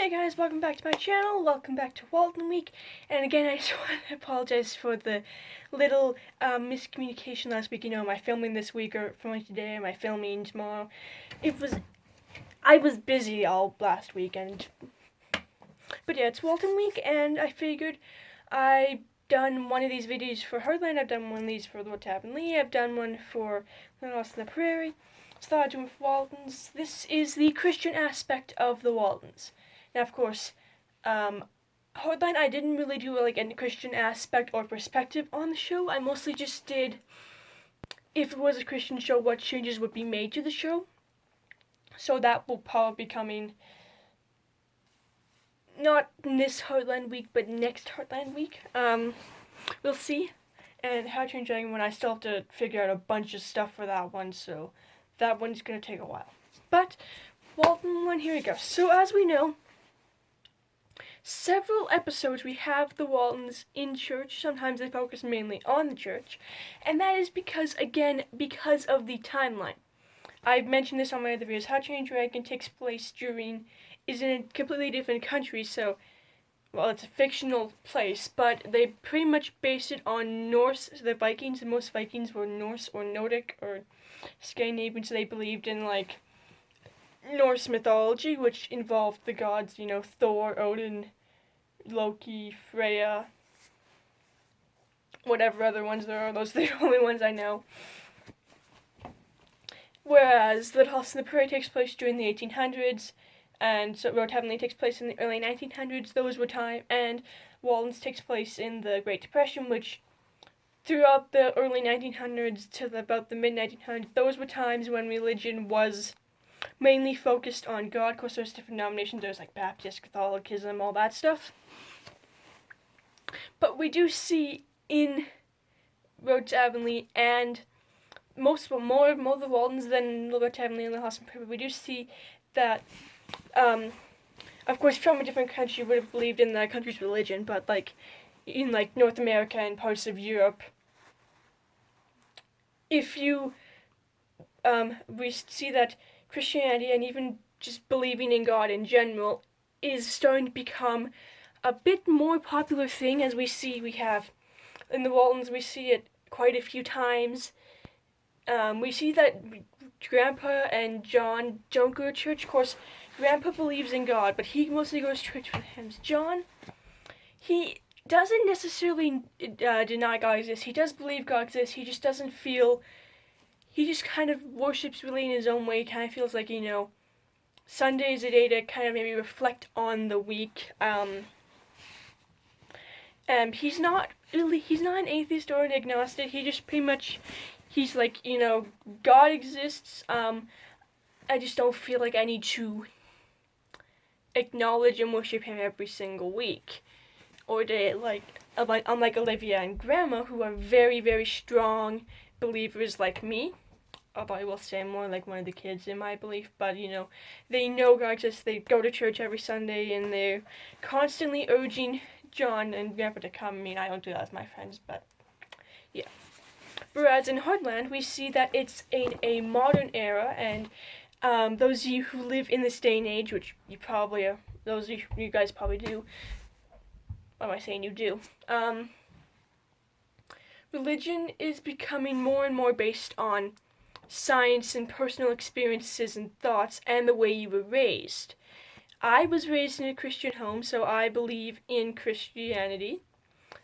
Hey guys, welcome back to my channel, welcome back to Walton Week, and again I just want to apologize for the little miscommunication last week. My filming this week or filming today, my filming tomorrow. I was busy all last weekend. But yeah, it's Walton Week, and I figured I've done one of these videos for Heartland, I've done one of these for Lord Tab Lee, I've done one for Lost in the Prairie, so I thought I'd do one for Waltons. This is the Christian aspect of the Waltons. Now, of course, Hardline, I didn't really do like any Christian aspect or perspective on the show. I mostly just did, if it was a Christian show, what changes would be made to the show. So that will probably be coming, not this Heartland week, but next Heartland week. We'll see. And How to Train Your Dragon One, I still have to figure out a bunch of stuff for that one, so that one's gonna take a while. But Walton One, here we go. So as we know, several episodes we have the Waltons in church. Sometimes they focus mainly on the church, and that is because of the timeline. I've mentioned this on my other videos. How to Train Your Dragon is in a completely different country, so, well, it's a fictional place, but they pretty much based it on Norse, the Vikings, and most Vikings were Norse or Nordic or Scandinavian, so they believed in, like, Norse mythology, which involved the gods, Thor, Odin, Loki, Freya, whatever other ones there are. Those are the only ones I know. Whereas Little House on the Prairie takes place during the 1800s, and so Road Heavenly takes place in the early 1900s. Those were and Waltons takes place in the Great Depression, which throughout the early 1900s to about the mid-1900s, those were times when religion was mainly focused on God. Of course, there's different denominations. There's like Baptist, Catholicism, all that stuff. But we do see in Road Avonlea and more of the Waltons than Road Avonlea and the House and Prairie, we do see that, of course, from a different country would have believed in that country's religion, but like in like North America and parts of Europe, we see that Christianity and even just believing in God in general is starting to become a bit more popular thing. As we have in the Waltons, we see it quite a few times. We see that Grandpa and John don't go to church. Of course, Grandpa believes in God, but he mostly goes to church for hymns. John, he doesn't necessarily deny God exists. He does believe God exists. He just doesn't feel. He just kind of worships really in his own way. He kind of feels like, Sunday is a day to kind of maybe reflect on the week. And he's not an atheist or an agnostic. He just pretty much, he's like, God exists. I just don't feel like I need to acknowledge and worship him every single week. Or day, unlike Olivia and Grandma, who are very, very strong believers like me. Although I will say I'm more like one of the kids in my belief, but they know God exists, they go to church every Sunday, and they're constantly urging John and Grandpa to come. I mean, I don't do that with my friends, but yeah. Whereas in Heartland, we see that it's a modern era, and those of you who live in this day and age, which you probably are, those of you guys probably do, what am I saying you do? Religion is becoming more and more based on science and personal experiences and thoughts and the way you were raised. I was raised in a Christian home, so I believe in Christianity.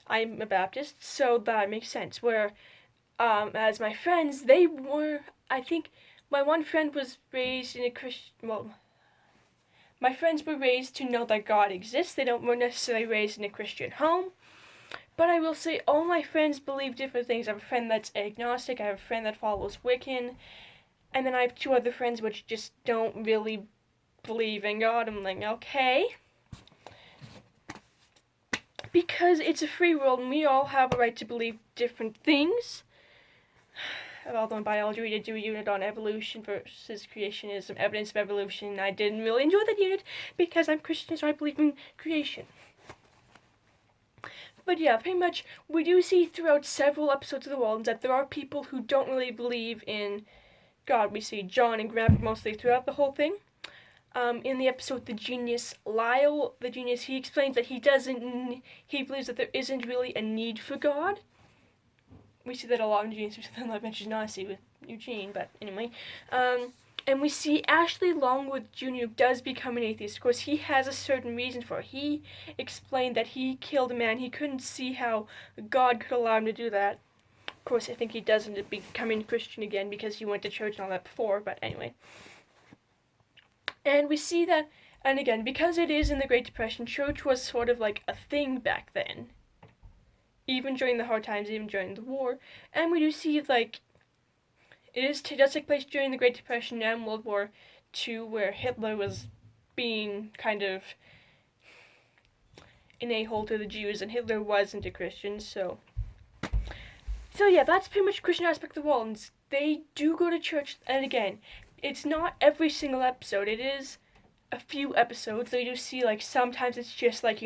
I'm a Baptist, so that makes sense. Where, as my friends, they were, I think, my one friend was raised in a my friends were raised to know that God exists. They weren't necessarily raised in a Christian home. But I will say all my friends believe different things. I have a friend that's agnostic, I have a friend that follows Wiccan, and then I have two other friends which just don't really believe in God. I'm like, okay. Because it's a free world and we all have a right to believe different things. Although in biology we did do a unit on evolution versus creationism, evidence of evolution. I didn't really enjoy that unit because I'm Christian, so I believe in creation. But yeah, pretty much, we do see throughout several episodes of The Waltons that there are people who don't really believe in God. We see John and Grandpa mostly throughout the whole thing. in the episode The Genius, Lyle, the genius, he explains that he believes that there isn't really a need for God. We see that a lot in Genius, which then mentions Nazi with Eugene, but anyway. And we see Ashley Longwood Jr. does become an atheist. Of course, he has a certain reason for it. He explained that he killed a man. He couldn't see how God could allow him to do that. Of course, I think he does end up becoming Christian again because he went to church and all that before, but anyway. And we see that, and again, because it is in the Great Depression, church was sort of like a thing back then. Even during the hard times, even during the war. And we do see, like, it does take place during the Great Depression and World War II, where Hitler was being kind of an a-hole to the Jews, and Hitler wasn't a Christian, so yeah, that's pretty much the Christian aspect of the Waltons. They do go to church, and again, it's not every single episode. It is a few episodes. They do see, like, sometimes it's just, like,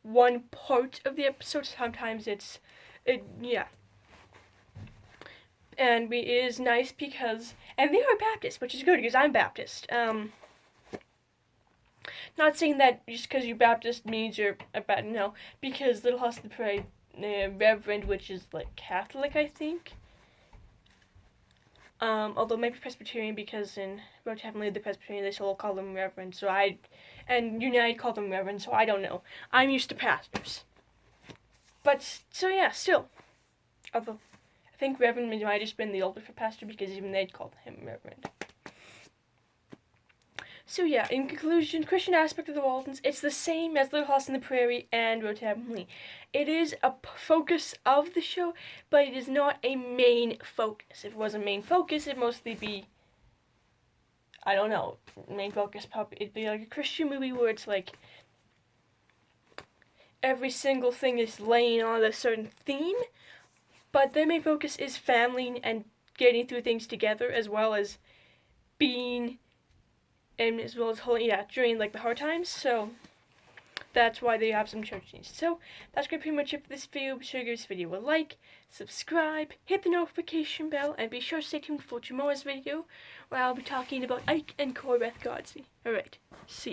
one part of the episode. Sometimes yeah. And it is nice because, and they are Baptist, which is good because I'm Baptist. Not saying that just because you're Baptist means you're a bad, no, because Little House of the Prairie, Reverend, which is like Catholic, I think. Although maybe Presbyterian, because in Road to Heavenly, the Presbyterian, they still call them Reverend, and United call them Reverend, so I don't know. I'm used to pastors. But, so yeah, still. Although, I think Reverend might have just been the older for pastor, because even they'd called him Reverend. So yeah, in conclusion, Christian aspect of the Waltons, it's the same as Little House on the Prairie and Road to Heavenly. It is a focus of the show, but it is not a main focus. If it was a main focus, it'd mostly be, I don't know, main focus probably, it'd be like a Christian movie where it's like, every single thing is laying on a certain theme, but their main focus is family and getting through things together, as well as being, and as well as holding, during like the hard times. So that's why they have some church needs. So that's pretty much it for this video. Be sure to give this video a like, subscribe, hit the notification bell, and be sure to stay tuned for tomorrow's video, where I'll be talking about Ike and Corbeth Godsey. Alright, see you.